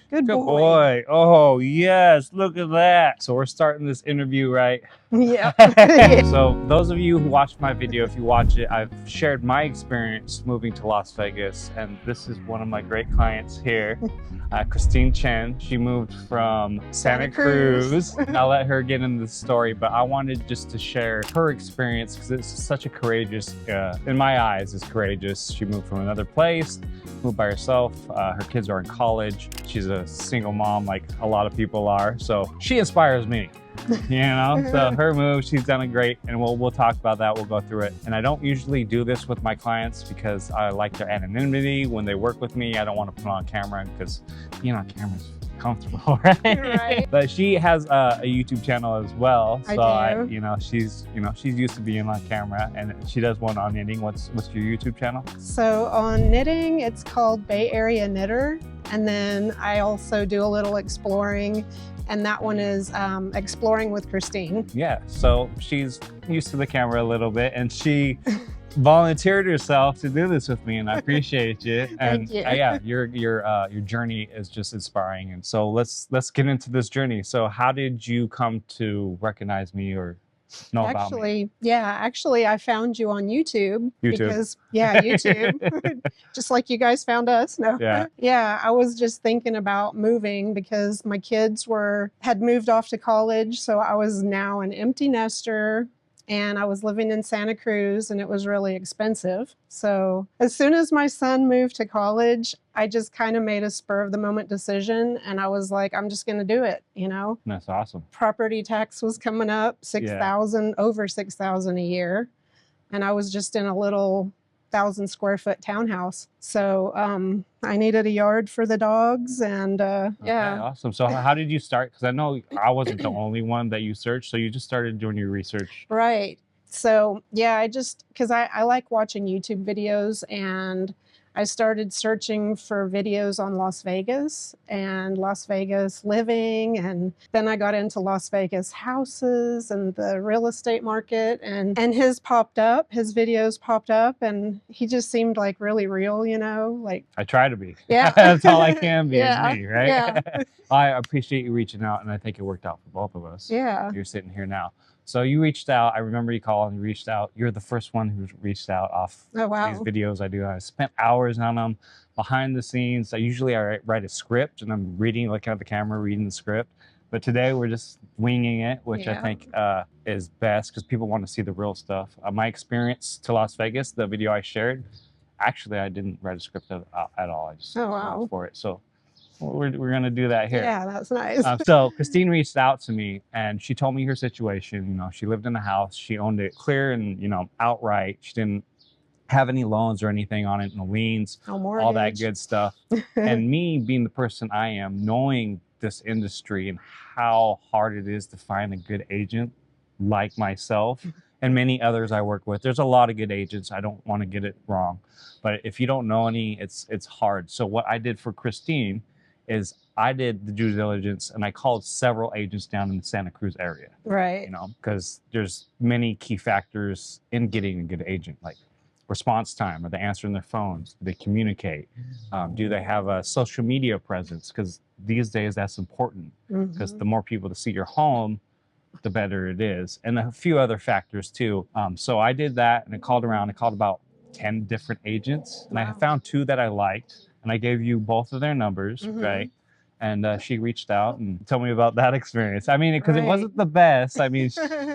Good Good boy. boy. Oh, yes. Look at that. So we're starting this interview, right? Yep. So those of you who watched my video, if you watch it, I've shared my experience moving to Las Vegas. And this is one of my great clients here, Christine Chen. She moved from Santa Cruz. I'll let her get into the story, but I wanted just to share her experience because it's such a courageous, in my eyes, it's courageous. She moved from another place, moved by herself. Her kids are in college. She's a single mom like a lot of people are. So she inspires me. You know, so her move, she's done it great, and we'll talk about that. We'll go through it. And I don't usually do this with my clients because I like their anonymity when they work with me. I don't want to put on camera because being on camera is comfortable, right? Right. But she has a YouTube channel as well, so I do. she's used to being on camera, and she does one on knitting. What's your YouTube channel? So on knitting, it's called Bay Area Knitter. And then I also do a little exploring, and that one is Exploring with Christine. Yeah, so she's used to the camera a little bit, and she volunteered herself to do this with me, and I appreciate you. And Thank you. Yeah, your journey is just inspiring. And so let's get into this journey. So how did you come to recognize me or know about me? Actually, I found you on YouTube. YouTube. Because, YouTube. Just like you guys found us. No. Yeah. Yeah, I was just thinking about moving because my kids had moved off to college, so I was now an empty nester. And I was living in Santa Cruz, and it was really expensive. So as soon as my son moved to college, I just kind of made a spur of the moment decision, and I was like, I'm just going to do it, you know? That's awesome. Property tax was coming up, over 6,000 a year. And I was just in a little 1,000-square-foot townhouse. So I needed a yard for the dogs, and Okay, awesome. So how did you start? Because I know I wasn't the only one that you searched, so you just started doing your research. Right. So because I like watching YouTube videos, and I started searching for videos on Las Vegas and Las Vegas living, and then I got into Las Vegas houses and the real estate market, and his videos popped up, and he just seemed like really real, you know, like I try to be. Yeah. That's all I can be, Yeah. is me, right? Yeah. I appreciate you reaching out, and I think it worked out for both of us. Yeah. You're sitting here now. So you reached out. I remember you calling, you reached out. You're the first one who reached out off Oh, wow. these videos I do. I spent hours on them behind the scenes. I write a script, and I'm looking at the camera, reading the script. But today we're just winging it, which I think is best because people want to see the real stuff. My experience to Las Vegas, the video I shared, actually I didn't write a script at all. I just went for it. So we're going to do that here. Yeah, that's nice. So Christine reached out to me, and she told me her situation. You know, she lived in a house. She owned it clear and, outright. She didn't have any loans or anything on it, no liens, all that good stuff. And me being the person I am, knowing this industry and how hard it is to find a good agent like myself and many others I work with. There's a lot of good agents. I don't want to get it wrong. But if you don't know any, it's hard. So what I did for Christine is I did the due diligence, and I called several agents down in the Santa Cruz area. Right. Because there's many key factors in getting a good agent, like response time. Are they answering their phones? Do they communicate? Do they have a social media presence? Because these days that's important, because the more people to see your home, the better it is. And a few other factors too. So I did that, and I called around. I called about 10 different agents, and I found 2 that I liked. And I gave you both of their numbers, right? And she reached out and told me about that experience. I mean, because it wasn't the best. I mean,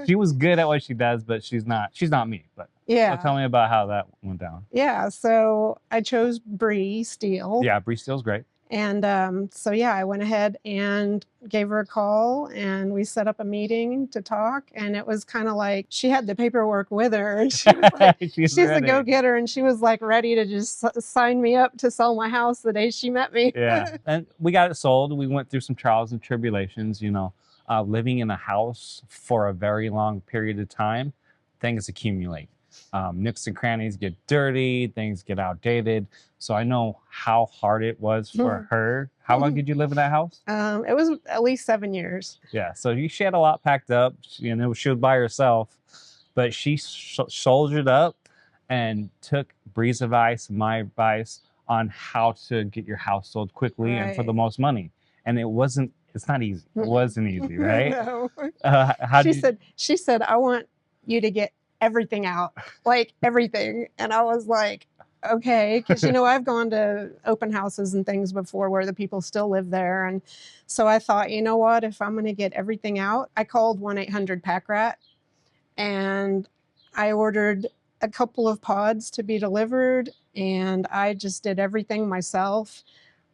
she was good at what she does, but she's not me. But so tell me about how that went down. Yeah, so I chose Bree Steele. Yeah, Bree Steele's great. And I went ahead and gave her a call, and we set up a meeting to talk. And it was kind of like she had the paperwork with her, and she was like, she's a go-getter, and she was like ready to just sign me up to sell my house the day she met me. Yeah, and we got it sold. We went through some trials and tribulations, living in a house for a very long period of time, things accumulate. Nooks and crannies get dirty, things get outdated. So I know how hard it was for her. How long did you live in that house? It was at least 7 years. Yeah, so she had a lot packed up. She was by herself, but she soldiered up and took Bree's advice and my advice on how to get your house sold quickly and for the most money. and it's not easy. It wasn't easy, right? No. How She did you? said, I want you to get everything out, like everything. And I was like, okay, because I've gone to open houses and things before where the people still live there. And so I thought, you know what, if I'm going to get everything out, I called 1-800-PACK-RAT and I ordered a couple of pods to be delivered, and I just did everything myself.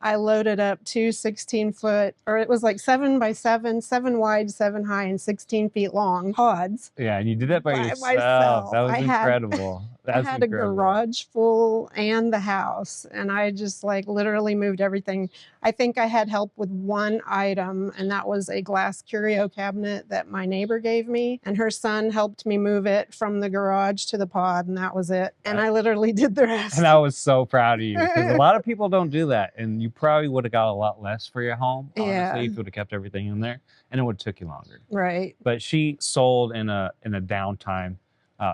I loaded up two 16-foot, or it was like 7x7, 7 wide, 7 high, and 16 feet long pods. Yeah, and you did that by yourself. Myself. That was incredible. I had a garage full and the house, and I just like literally moved everything. I think I had help with one item, and that was a glass curio cabinet that my neighbor gave me, and her son helped me move it from the garage to the pod, and that was it. And I literally did the rest. And I was so proud of you, because a lot of people don't do that, and you probably would have got a lot less for your home, honestly, if you would have kept everything in there, and it would have took you longer. Right. But she sold in a downtime.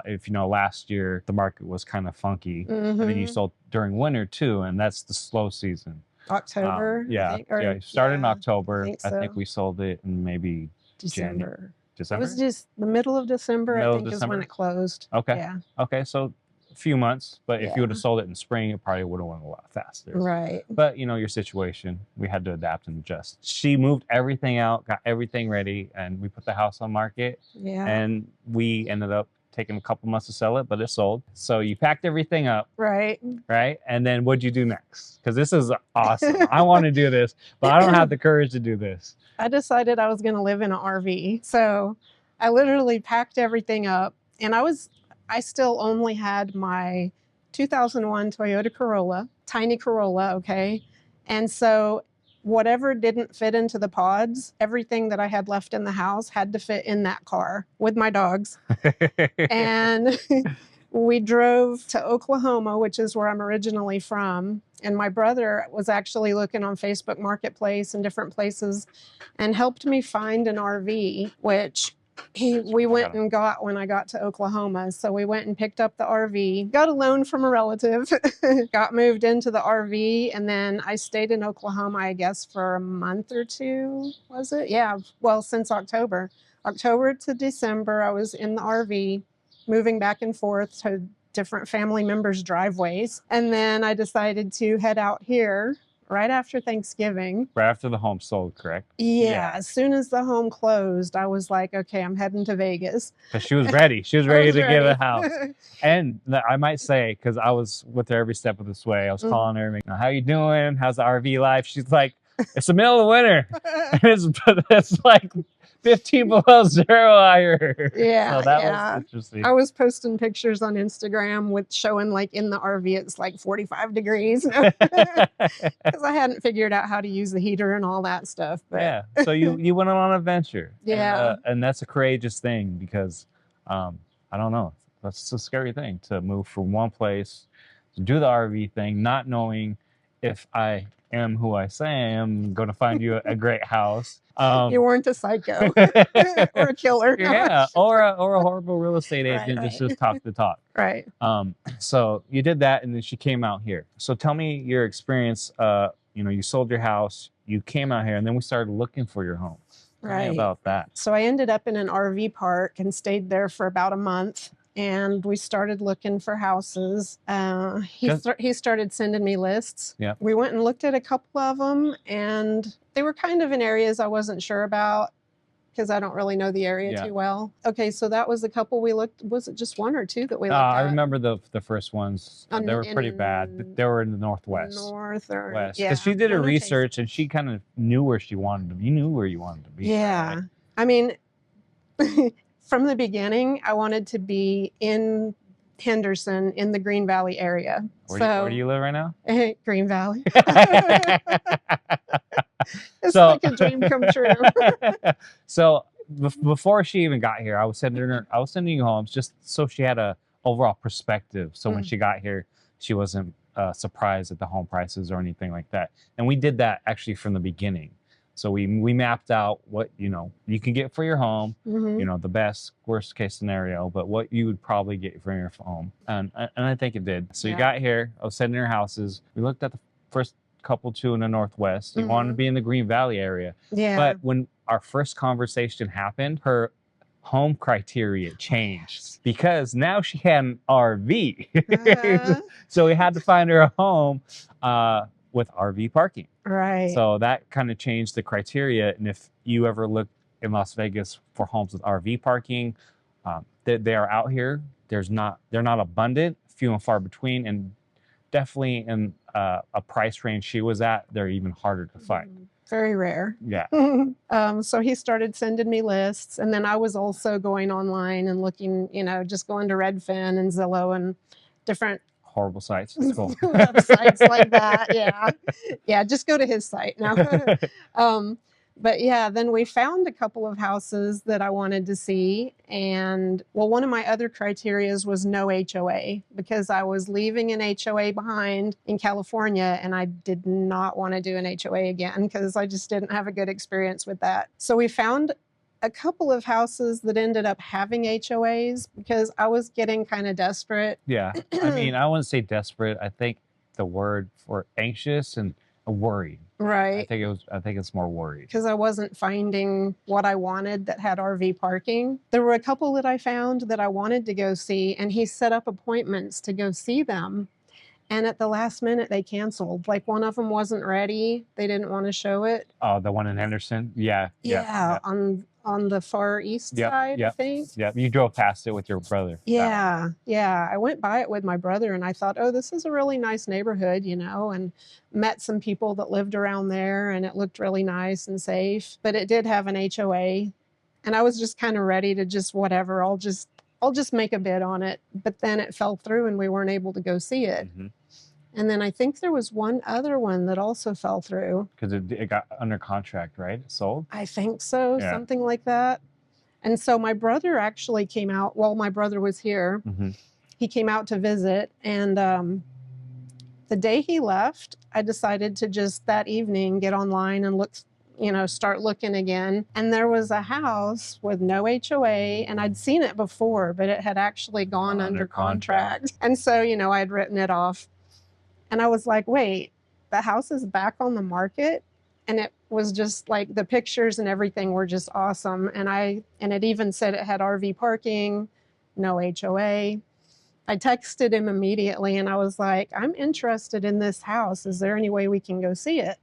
If last year the market was kind of funky, and then you sold during winter too, and that's the slow season. October, yeah, I think, or, started in October. I think we sold it in maybe December. December. It was just the middle of December, I think, is when it closed. Okay. Yeah. Okay, so a few months, but if you would have sold it in spring, it probably would have went a lot faster. Right. But your situation, we had to adapt and adjust. She moved everything out, got everything ready, and we put the house on market. Yeah. And we ended up taking a couple months to sell it, but it sold. So you packed everything up. Right. Right. And then what'd you do next? Because this is awesome. I want to do this, but I don't have the courage to do this. I decided I was going to live in an RV. So I literally packed everything up, and I still only had my 2001 Toyota Corolla, tiny Corolla, okay? And so whatever didn't fit into the pods, everything that I had left in the house had to fit in that car with my dogs. And we drove to Oklahoma, which is where I'm originally from. And my brother was actually looking on Facebook Marketplace and different places and helped me find an RV, which we went and got when I got to Oklahoma. So we went and picked up the RV, got a loan from a relative, got moved into the RV, and then I stayed in Oklahoma, I guess, for a month or two, was it? Yeah, well, since October to December, I was in the RV, moving back and forth to different family members' driveways. And then I decided to head out here right after Thanksgiving. Right after the home sold, correct? Yeah, as soon as the home closed, I was like, okay, I'm heading to Vegas. Because she was ready. She was ready to get a house. And I might say, because I was with her every step of this way, I was calling her, how you doing? How's the RV life? She's like, it's the middle of winter. it's like 15 below zero out here. Yeah, so that was interesting. I was posting pictures on Instagram with showing like in the RV it's like 45 degrees because I hadn't figured out how to use the heater and all that stuff. But. Yeah, so you went on an adventure. Yeah, and that's a courageous thing because I don't know, that's a scary thing to move from one place to do the RV thing, not knowing if I am who I say I am, going to find you a great house. You weren't a psycho or a killer. Yeah, or a horrible real estate agent just talk the talk. Right. So you did that, and then she came out here. So tell me your experience. You sold your house, you came out here, and then we started looking for your home. Tell me about that. So I ended up in an RV park and stayed there for about a month. And we started looking for houses. He started sending me lists. Yeah. We went and looked at a couple of them, and they were kind of in areas I wasn't sure about because I don't really know the area too well. Okay, so that was a couple we looked. Was it just one or two that we looked at? I remember the first ones. They were pretty bad. They were in the northwest. North or west. Because she did her research and she kind of knew where she wanted to be. You knew where you wanted to be. Yeah. Right? I mean, from the beginning, I wanted to be in Henderson in the Green Valley area. Where do you live right now? Green Valley. It's like a dream come true. So before she even got here, I was sending you homes just so she had a overall perspective. So when she got here, she wasn't surprised at the home prices or anything like that. And we did that actually from the beginning. So we mapped out what you can get for your home, the best worst case scenario, but what you would probably get for your home, and I think it did. So you got here. I was sending her houses. We looked at the first couple too in the Northwest. You wanted to be in the Green Valley area. Yeah. But when our first conversation happened, her home criteria changed because now she had an RV. So we had to find her a home with RV parking. Right. So that kind of changed the criteria. And if you ever look in Las Vegas for homes with RV parking, they are out here. They're not abundant, few and far between, and definitely in a price range she was at, they're even harder to find. Very rare. Yeah. So he started sending me lists, and then I was also going online and looking, just going to Redfin and Zillow and different horrible sites. It's cool. websites like that. Yeah. Just go to his site now. But yeah, then we found a couple of houses that I wanted to see. And well, one of my other criterias was no HOA, because I was leaving an HOA behind in California and I did not want to do an HOA again because I just didn't have a good experience with that. So we found a couple of houses that ended up having HOAs because I was getting kind of desperate. Yeah. I mean, I wouldn't say desperate. I think the word for anxious and worried. Right. I think it's more worried. Because I wasn't finding what I wanted that had RV parking. There were a couple that I found that I wanted to go see, and he set up appointments to go see them. And at the last minute, they canceled. Like one of them wasn't ready. They didn't want to show it. Oh, the one in Henderson? Yeah. On the far east side, I think. Yeah, you drove past it with your brother. Yeah. I went by it with my brother and I thought, oh, this is a really nice neighborhood, and met some people that lived around there and it looked really nice and safe. But it did have an HOA. And I was just kind of ready to just whatever, I'll just make a bid on it. But then it fell through and we weren't able to go see it. Mm-hmm. And then I think there was one other one that also fell through. Because it got under contract, right? It sold? I think so, something like that. And so my brother actually came out while my brother was here. Mm-hmm. He came out to visit. And the day he left, I decided to just that evening get online and look, start looking again. And there was a house with no HOA, and I'd seen it before, but it had actually gone under contract. And so, I had written it off. And I was like, wait, the house is back on the market? And it was just like the pictures and everything were just awesome. And it even said it had RV parking, no HOA. I texted him immediately and I was like, I'm interested in this house. Is there any way we can go see it?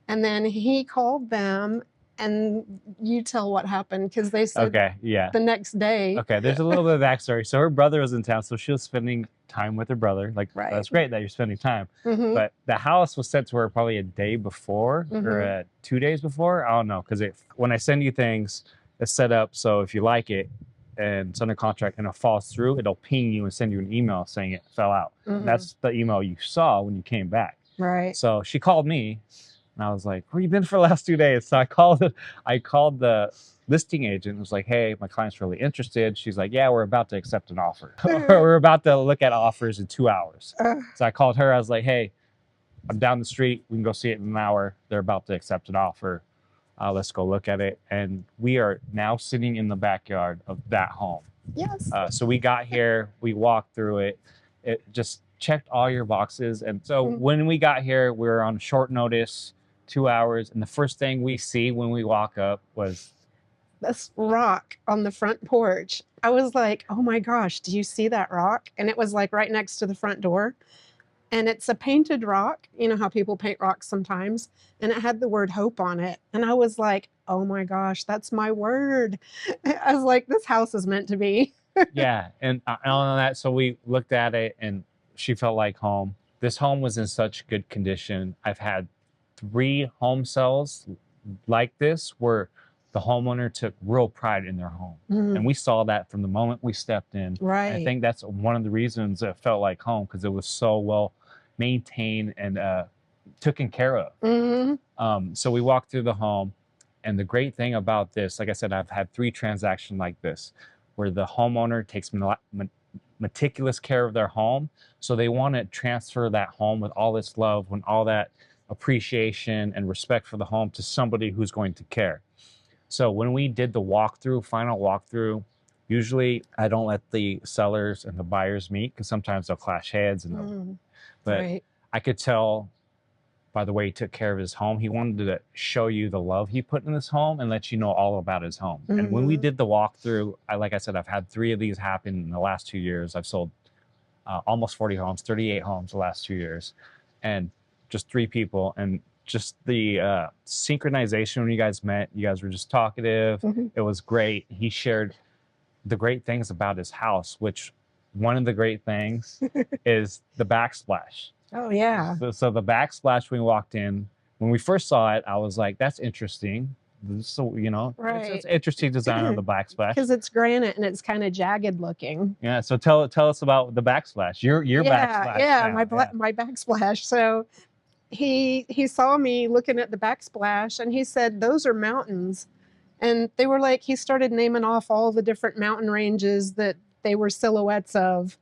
And then he called them, and you tell what happened, because they said the next day. Okay, there's a little bit of backstory. So her brother was in town, so she was spending time with her brother. Like, that's great that you're spending time. Mm-hmm. But the house was sent to her probably a day before or 2 days before. I don't know, because when I send you things, it's set up so if you like it and it's under contract and it falls through, it'll ping you and send you an email saying it fell out. Mm-hmm. That's the email you saw when you came back. Right. So she called me. And I was like, where you been for the last 2 days? So I called the listing agent and was like, hey, my client's really interested. She's like, yeah, we're about to accept an offer. We're about to look at offers in 2 hours. So I called her. I was like, hey, I'm down the street. We can go see it in an hour. They're about to accept an offer. Let's go look at it. And we are now sitting in the backyard of that home. Yes. So we got here. We walked through it. It just checked all your boxes. And so when we got here, we were on short notice. 2 hours, and the first thing we see when we walk up was this rock on the front porch. I was like, oh my gosh, do you see that rock? And it was like right next to the front door. And it's a painted rock. You know how people paint rocks sometimes. And it had the word hope on it. And I was like, oh my gosh, that's my word. I was like, this house is meant to be. Yeah. And on that, so we looked at it and she felt like home. This home was in such good condition. I've had 3 home sales like this where the homeowner took real pride in their home. And we saw that from the moment we stepped in. Right. I think that's one of the reasons it felt like home, because it was so well maintained and taken care of. So we walked through the home, and the great thing about this, like I said, I've had 3 transactions like this where the homeowner takes meticulous care of their home. So they want to transfer that home with all this love and all that appreciation and respect for the home to somebody who's going to care. So when we did the final walkthrough, usually I don't let the sellers and the buyers meet because sometimes they'll clash heads. But I could tell by the way he took care of his home. He wanted to show you the love he put in this home and let you know all about his home. And when we did the walkthrough, like I said, I've had 3 of these happen in the last 2 years. I've sold almost 40 homes, 38 homes the last 2 years, and just 3 people. And just the synchronization when you guys met, you guys were just talkative. It was great. He shared the great things about his house, which one of the great things is the backsplash. Oh, yeah. So the backsplash when we walked in, when we first saw it, I was like, that's interesting. So, you know, it's interesting design on the backsplash. Because it's granite and it's kind of jagged looking. Yeah, so tell us about the backsplash. Your backsplash. Yeah, my backsplash. So he saw me looking at the backsplash and he said, those are mountains. And they were like, he started naming off all the different mountain ranges that they were silhouettes of.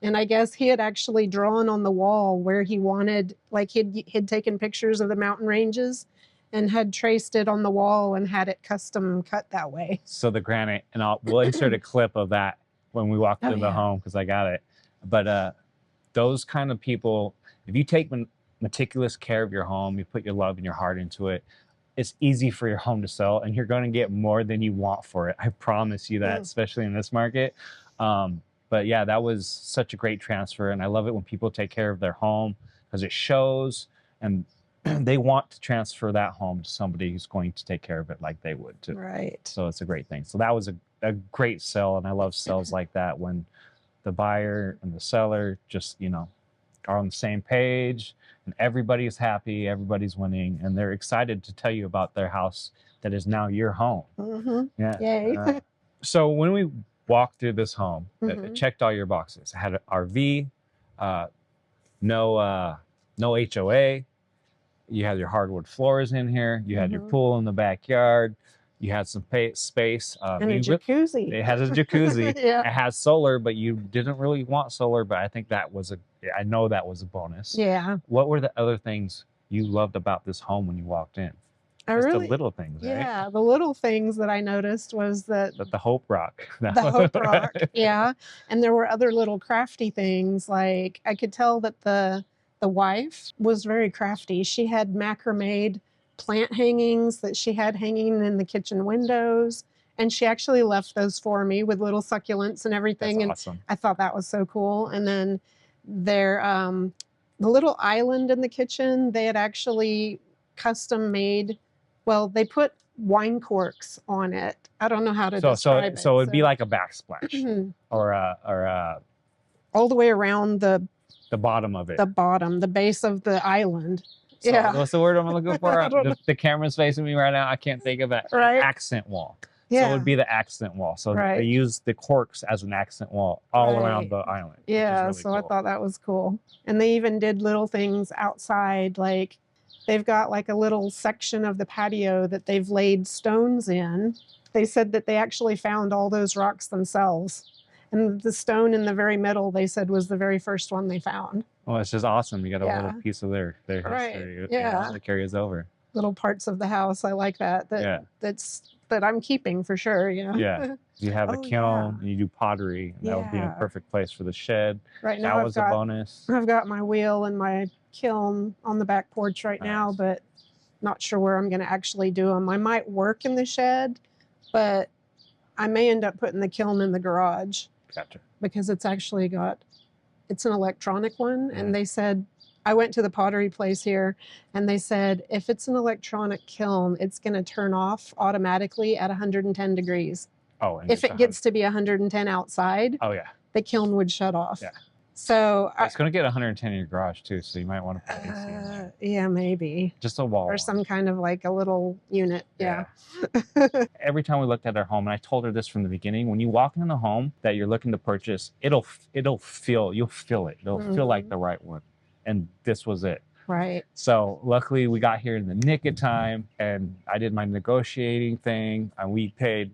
And I guess he had actually drawn on the wall where he wanted, like he'd taken pictures of the mountain ranges and had traced it on the wall and had it custom cut that way. So the granite, and we'll insert a clip of that when we walk through the home because I got it. But those kind of people, if you take meticulous care of your home, you put your love and your heart into it, it's easy for your home to sell and you're going to get more than you want for it. I promise you that, especially in this market. But yeah, that was such a great transfer. And I love it when people take care of their home because it shows and they want to transfer that home to somebody who's going to take care of it like they would too. Right. So it's a great thing. So that was a great sell. And I love sales like that when the buyer and the seller just, you know, are on the same page and everybody's happy, everybody's winning, and they're excited to tell you about their house that is now your home. Yeah. Yay. So when we walked through this home, it checked all your boxes. It had an RV, no HOA. You had your hardwood floors in here. You had your pool in the backyard. You had some space. And a jacuzzi. It has a jacuzzi. Yeah. It has solar, but you didn't really want solar. But I think that was I know that was a bonus. Yeah. What were the other things you loved about this home when you walked in? Just the little things, right? Yeah, the little things that I noticed was that the Hope Rock. The Hope Rock, yeah. And there were other little crafty things. Like I could tell that the wife was very crafty. She had macrame plant hangings that she had hanging in the kitchen windows. And she actually left those for me with little succulents and everything. That's awesome. I thought that was so cool. And then the little island in the kitchen, they had actually custom made. Well, they put wine corks on it. I don't know how to describe it. So it'd be like a backsplash or all the way around the bottom of it. The base of the island. So, yeah. What's the word I'm looking for? The camera's facing me right now. I can't think of it. Right. Accent wall. Yeah. So it would be the accent wall. So they use the corks as an accent wall all around the island. Yeah, really so cool. I thought that was cool. And they even did little things outside, like they've got like a little section of the patio that they've laid stones in. They said that they actually found all those rocks themselves. And the stone in the very middle, they said, was the very first one they found. Well, it's just awesome. You got a little piece of their history. Yeah. That carries over. Little parts of the house. I like that. That I'm keeping for sure. Yeah. You have a kiln and you do pottery. And that would be a perfect place for the shed. Right now, that was a bonus. I've got my wheel and my kiln on the back porch right now, but not sure where I'm going to actually do them. I might work in the shed, but I may end up putting the kiln in the garage. Gotcha. Because it's actually it's an electronic one. And they said, I went to the pottery place here and they said, if it's an electronic kiln, it's going to turn off automatically at 110 degrees. Oh, and if it gets to be 110 outside, the kiln would shut off. Yeah. So it's going to get 110 in your garage too, so you might want to put AC in there. Yeah, maybe. Just a wall. Or some kind of like a little unit. Yeah. Every time we looked at our home, and I told her this from the beginning, when you walk in the home that you're looking to purchase, you'll feel it. It'll feel like the right one. And this was it. Right. So luckily we got here in the nick of time and I did my negotiating thing and we paid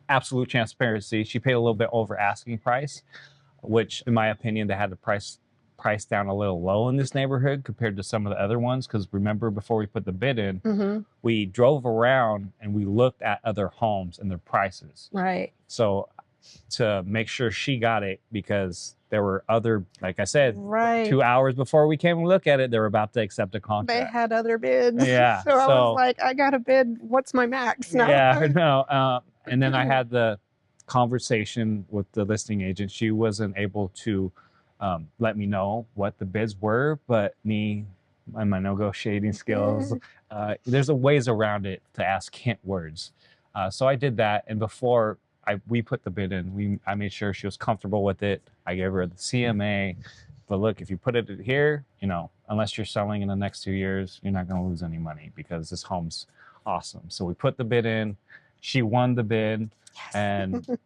absolute transparency. She paid a little bit over asking price, which in my opinion, they had the price down a little low in this neighborhood compared to some of the other ones. Because remember, before we put the bid in, we drove around and we looked at other homes and their prices. Right. So to make sure she got it, because there were other, like I said, Right. 2 hours before we came to look at it, they were about to accept a They contract. had other bids. Yeah, So I was so- like, I got a bid. What's my max now? Yeah, no. And then I had the conversation with the listing agent. She wasn't able to let me know what the bids were, but me and my negotiating skills, there's a ways around it to ask hint words. So I did that, and before we put the bid in, I made sure she was comfortable with it. I gave her the CMA. But look, if you put it here, unless you're selling in the next 2 years, you're not going to lose any money because this home's awesome. So we put the bid in. She won the bid, Yes. and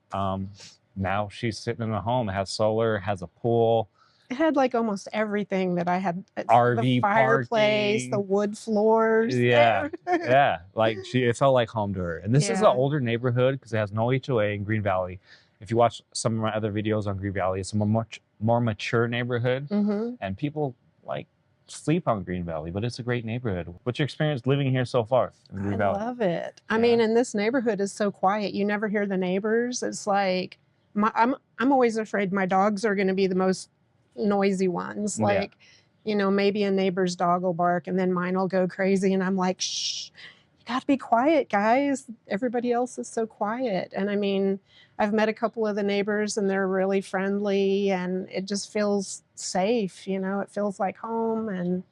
now she's sitting in a home. It has solar, has a pool. It had like almost everything that I had. RV the fireplace, parking. the wood floors. Yeah, yeah. Like it felt like home to her. And this is an Yeah. older neighborhood because it has no HOA in Green Valley. If you watch some of my other videos on Green Valley, it's a more mature neighborhood, and people like sleep on Green Valley, but it's a great neighborhood. What's your experience living here so far in Green I Valley? love it. I Yeah. mean, and this neighborhood is so quiet. You never hear the neighbors. It's like I'm always afraid my dogs are going to be the most noisy ones. Yeah. Like, maybe a neighbor's dog will bark and then mine will go crazy, and I'm like, shh, you got to be quiet, guys. Everybody else is so quiet. And I mean, I've met a couple of the neighbors and they're really friendly, and it just feels safe. It feels like home, and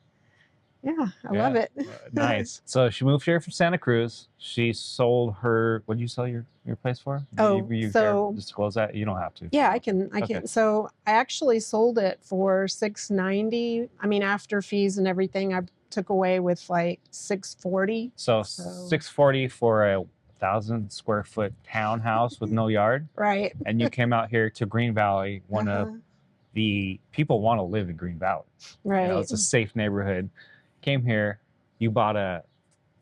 yeah, I love it. Nice. So she moved here from Santa Cruz. She sold her. What did you sell your place for? Oh, you so- care to disclose that? You don't have to. Yeah, I can. Okay. So I actually sold it for $690. I mean, after fees and everything, I took away with like $640. So So- $640 for a 1,000 square foot townhouse with no yard, Right. and you came out here to Green Valley. One of Uh-huh. the people want to live in Green Valley. Right. It's a safe neighborhood. Came here. You bought a.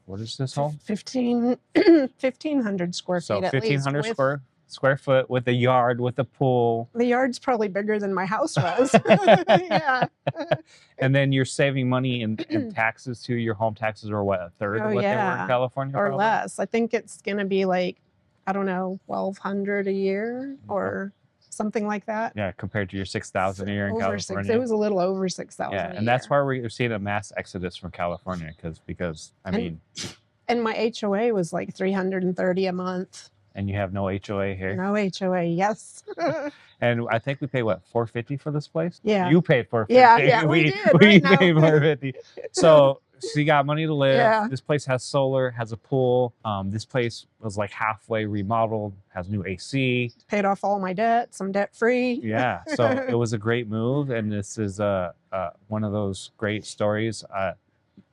What is this home? 1,500 square So feet at 1,500 least. square foot with a yard with a pool. The yard's probably bigger than my house was. Yeah. And then you're saving money in taxes too. Your home taxes are what, a third of what they were Yeah. in California? Or probably? less. I think it's going to be like, I don't know, 1,200 a year or something like that. Yeah, compared to your 6,000 a year in Over California. six. It was a little over 6,000. Yeah, a and that's year. why we're seeing a mass exodus from California because I mean, And my HOA was like $330 a month. and you have no HOA here. No HOA, yes. And I think we paid what, $450 for this place? Yeah. You paid $450. Yeah, we did, We right now. paid $450. So you got money to live. Yeah. This place has solar, has a pool. This place was like halfway remodeled, has new AC. Paid off all my debts. I'm debt free. Yeah. So it was a great move, and this is one of those great stories. I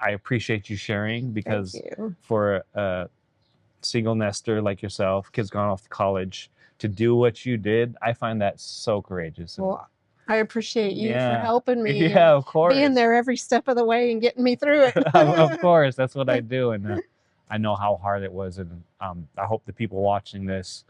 appreciate you sharing, because Thank you. for a single nester like yourself, kids gone off to college, to do what you did, I find that so courageous. And- Well, I appreciate you for Yeah. helping me. yeah, of course. Being there every step of the way and getting me through it. Of course, that's what I do, and I know how hard it was, and I hope the people watching this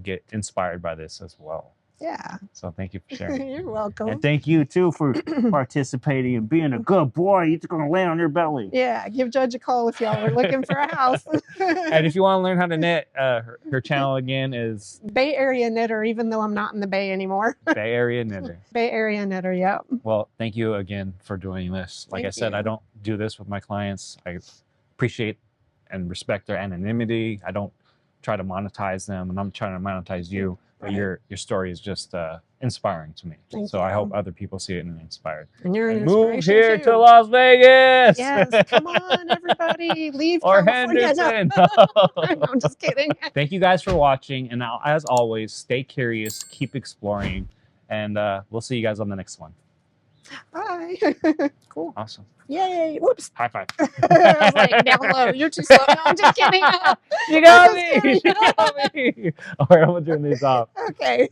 get inspired by this as well. Yeah. So thank you for sharing. You're welcome. And thank you too for participating and being a good boy. You're gonna land on your belly. Yeah, give Judge a call if y'all are looking for a house. And if you want to learn how to knit, her channel again is Bay Area Knitter, even though I'm not in the Bay anymore. Bay Area Knitter. Bay Area Knitter, yep. Well, thank you again for doing this. Like I Thank said, you. I don't do this with my clients. I appreciate and respect their anonymity. I don't try to monetize them, and I'm trying to monetize you. But Right. your story is just inspiring to me. Thank so I you. hope other people see it and are inspired. And you're an And move inspiration here too. to Las Vegas. Yes, come on, everybody, leave Or California. No. Henderson. No, I'm just kidding. Thank you guys for watching. And now, as always, stay curious, keep exploring, and we'll see you guys on the next one. Bye. Cool. Awesome. Yay. Whoops. High five. I was like, down low. You're too slow. No, I'm just kidding. You got I'm me. just kidding. You got me. All right, I'm gonna turn these off. Okay.